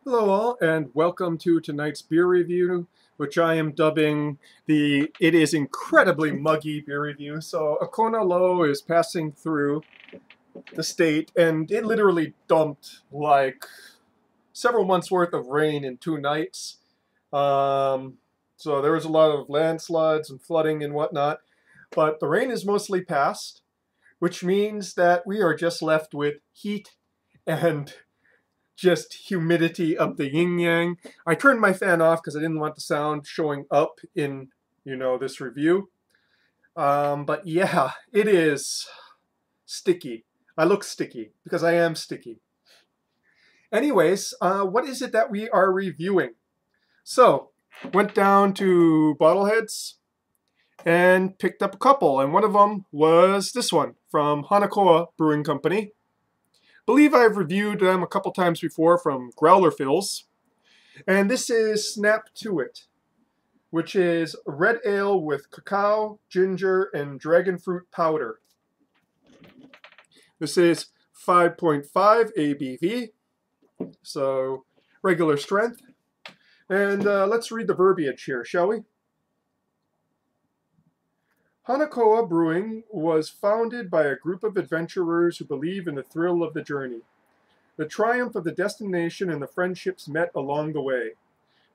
Hello all, and welcome to tonight's beer review, which I am dubbing It Is Incredibly Muggy beer review. So a Kona low is passing through the state, and it literally dumped like several months worth of rain in 2 nights. So there was a lot of landslides and flooding and whatnot, but the rain is mostly past, which means that we are just left with heat and just humidity of the yin yang. I turned my fan off because I didn't want the sound showing up in, this review. But yeah, it is sticky. I look sticky because I am sticky. Anyways, what is it that we are reviewing? So, went down to Bottleheads and picked up a couple, and one of them was this one from Hana Brewing Company. Believe I've reviewed them a couple times before from Growler Fills. And this is Snap To It, which is red ale with cacao, ginger, and dragon fruit powder. This is 5.5 ABV, so regular strength. And let's read the verbiage here, shall we? Hanakoa Brewing was founded by a group of adventurers who believe in the thrill of the journey, the triumph of the destination, and the friendships met along the way.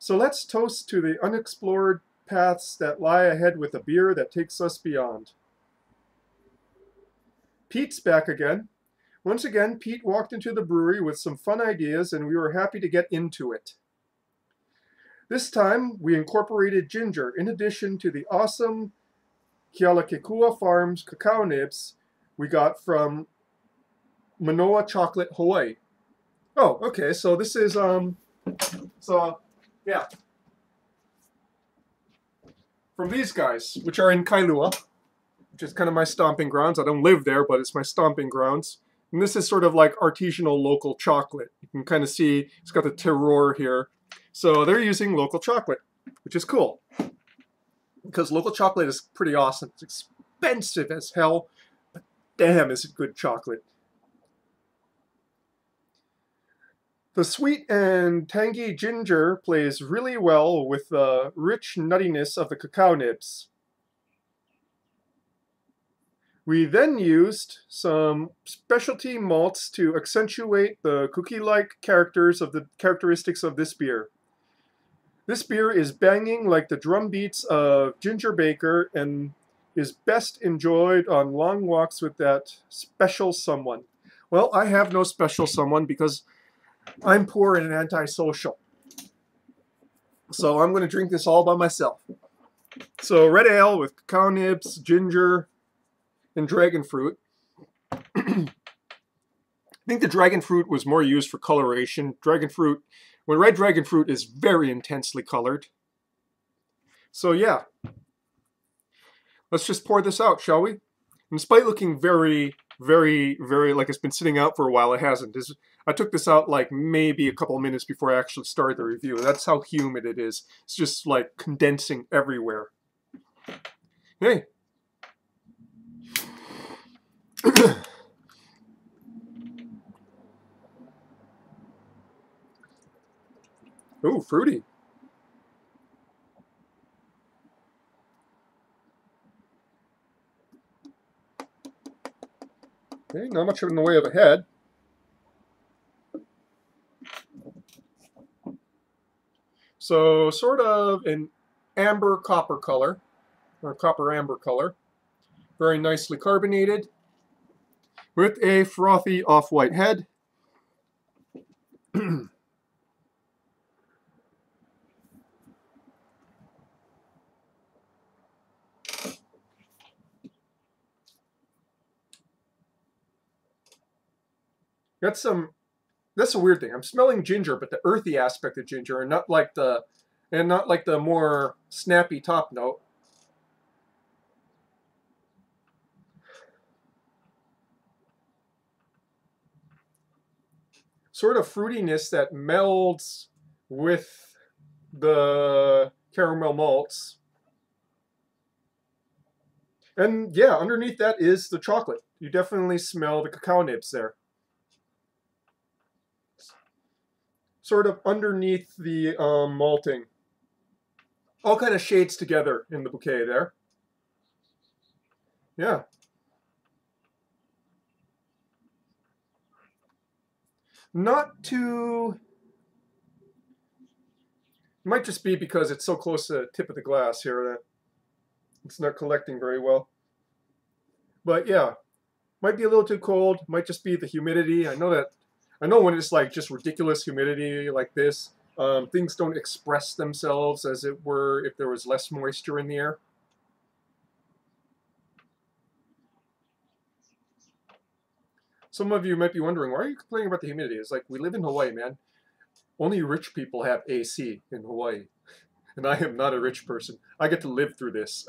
So let's toast to the unexplored paths that lie ahead with a beer that takes us beyond. Pete's back again. Once again, Pete walked into the brewery with some fun ideas, and we were happy to get into it. This time, we incorporated ginger in addition to the awesome Kealakekua Farms cacao nibs we got from Manoa Chocolate, Hawaii. Oh, okay, so this is, yeah. From these guys, which are in Kailua, which is kind of my stomping grounds. I don't live there, but it's my stomping grounds. And this is sort of like artisanal local chocolate. You can kind of see it's got the terroir here. So they're using local chocolate, which is cool. Because local chocolate is pretty awesome. It's expensive as hell, but damn is it good chocolate. The sweet and tangy ginger plays really well with the rich nuttiness of the cacao nibs. We then used some specialty malts to accentuate the cookie-like characteristics of this beer. This beer is banging like the drum beats of Ginger Baker and is best enjoyed on long walks with that special someone. Well, I have no special someone because I'm poor and antisocial. So I'm going to drink this all by myself. So red ale with cacao nibs, ginger, and dragon fruit. I think the dragon fruit was more used for coloration. When red dragon fruit is very intensely colored. So yeah, let's just pour this out, shall we? And despite looking very, very, very like it's been sitting out for a while, it hasn't. I took this out like maybe a couple of minutes before I actually started the review. That's how humid it is. It's just like condensing everywhere. Hey. Ooh, fruity. Okay, not much in the way of a head. So sort of an amber copper color, or copper amber color. Very nicely carbonated, with a frothy off-white head. That's a weird thing. I'm smelling ginger, but the earthy aspect of ginger, and not like the more snappy top note. Sort of fruitiness that melds with the caramel malts. And yeah, underneath that is the chocolate. You definitely smell the cacao nibs there. sort of underneath the malting. All kind of shades together in the bouquet there. Yeah. Not too... It might just be because it's so close to the tip of the glass here that it's not collecting very well. But yeah, might be a little too cold. Might just be the humidity. I know when it's like just ridiculous humidity like this, things don't express themselves as it were if there was less moisture in the air. Some of you might be wondering, why are you complaining about the humidity? It's like, we live in Hawaii, man. Only rich people have AC in Hawaii. And I am not a rich person. I get to live through this.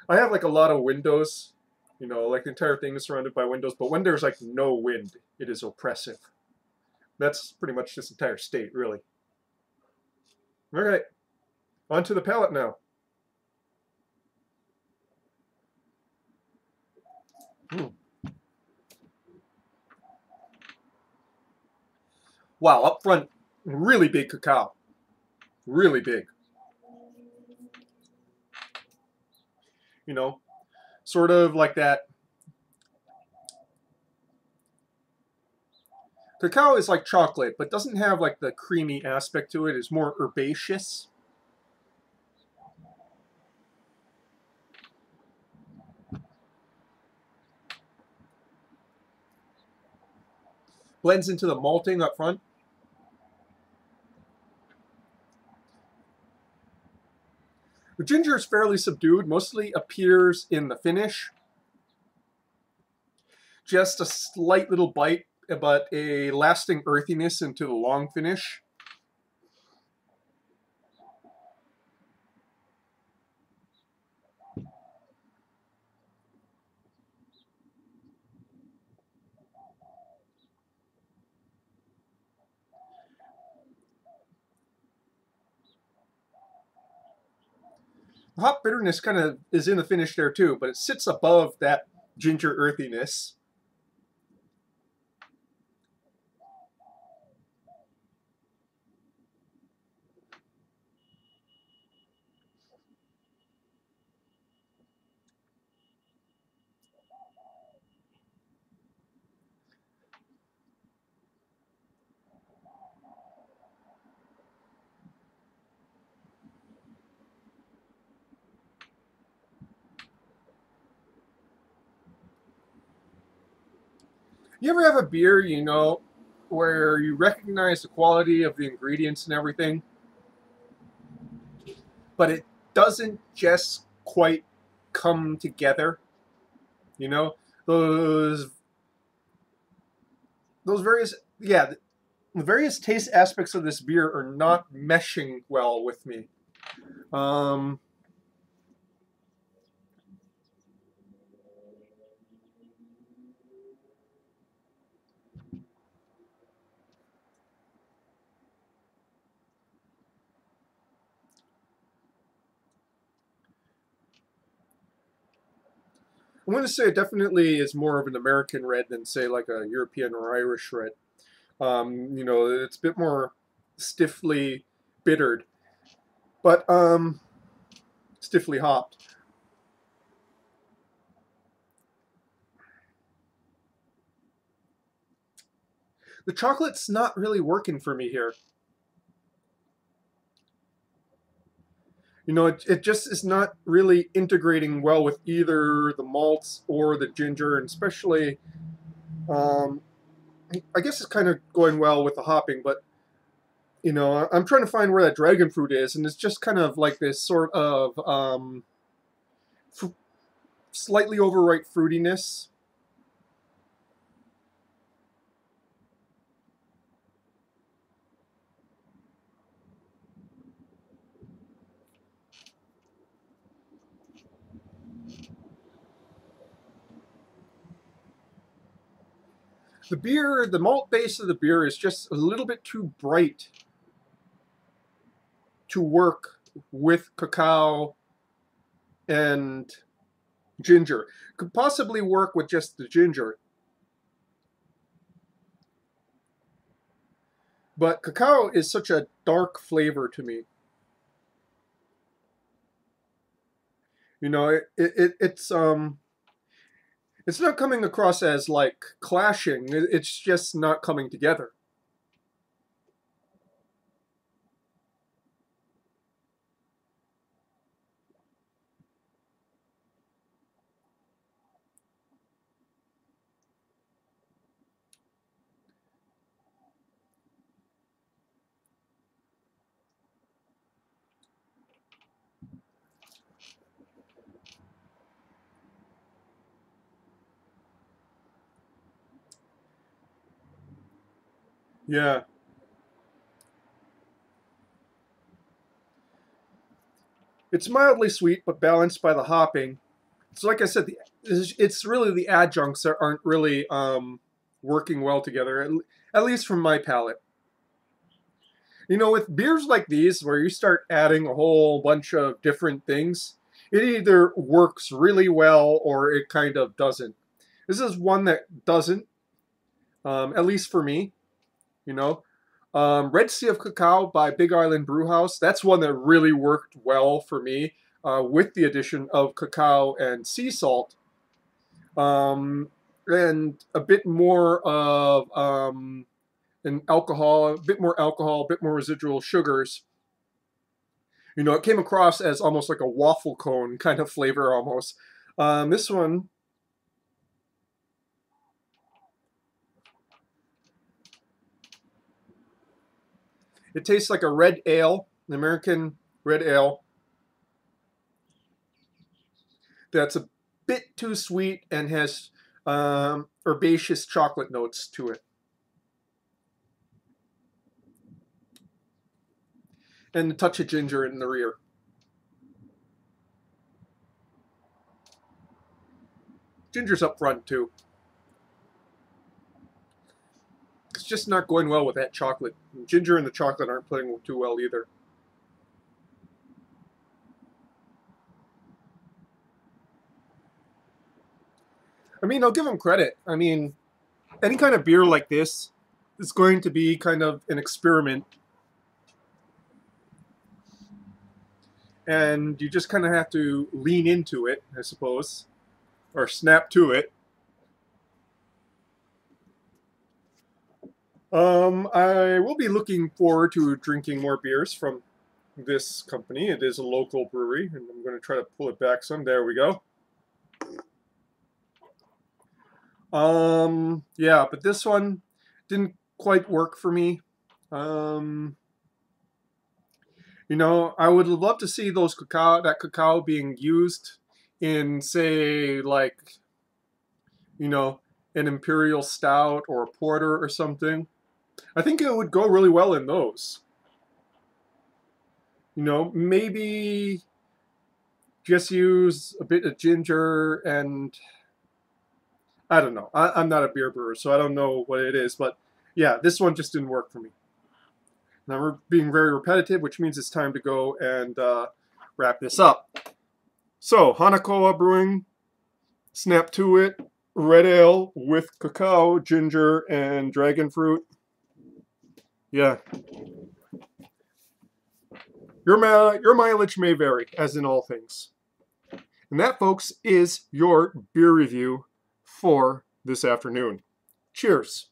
I have like a lot of windows. You know, like the entire thing is surrounded by windows. But when there's like no wind, it is oppressive. That's pretty much this entire state, really. All right. On to the palate now. Wow, up front, really big cacao. Really big. You know, sort of like that. Cacao is like chocolate, but doesn't have like the creamy aspect to it. It's more herbaceous. Blends into the malting up front. The ginger is fairly subdued, mostly appears in the finish. Just a slight little bite, but a lasting earthiness into the long finish. The hop bitterness kind of is in the finish there too, but it sits above that ginger earthiness. You ever have a beer, you know, where you recognize the quality of the ingredients and everything, but it doesn't just quite come together? You know, those various, yeah, the various taste aspects of this beer are not meshing well with me. Um, I'm going to say it definitely is more of an American red than, say, like a European or Irish red. You know, it's a bit more stiffly bittered, but stiffly hopped. The chocolate's not really working for me here. You know, it just is not really integrating well with either the malts or the ginger, and especially, um, I guess it's kind of going well with the hopping, but, you know, I'm trying to find where that dragon fruit is, and it's just kind of like this sort of slightly overripe fruitiness. The beer, the malt base of the beer is just a little bit too bright to work with cacao and ginger. Could possibly work with just the ginger. But cacao is such a dark flavor to me. You know, it's not coming across as like clashing. It's just not coming together. Yeah. It's mildly sweet, but balanced by the hopping. So, like I said, it's really the adjuncts that aren't really working well together, at least from my palate. You know, with beers like these, where you start adding a whole bunch of different things, it either works really well or it kind of doesn't. This is one that doesn't, at least for me. You know, Red Sea of Cacao by Big Island Brewhouse. That's one that really worked well for me with the addition of cacao and sea salt, and a bit more of an alcohol, a bit more residual sugars. You know, it came across as almost like a waffle cone kind of flavor almost. This one, it tastes like a red ale, an American red ale that's a bit too sweet and has herbaceous chocolate notes to it. And a touch of ginger in the rear. Ginger's up front too. It's just not going well with that chocolate. Ginger and the chocolate aren't playing too well either. I mean, I'll give them credit. I mean, any kind of beer like this is going to be kind of an experiment. And you just kind of have to lean into it, I suppose, or snap to it. I will be looking forward to drinking more beers from this company. It is a local brewery, and I'm going to try to pull it back some. There we go. Yeah, but this one didn't quite work for me. You know, I would love to see that cacao being used in, say, like, you know, an imperial stout or a porter or something. I think it would go really well in those. You know, maybe just use a bit of ginger and I don't know. I'm not a beer brewer, so I don't know what it is, but yeah, this one just didn't work for me. Now we're being very repetitive, which means it's time to go and wrap this up. So, Hana Brewing, snap to it, red ale with cacao, ginger, and dragon fruit. Yeah. Your mileage may vary, as in all things. And that, folks, is your beer review for this afternoon. Cheers.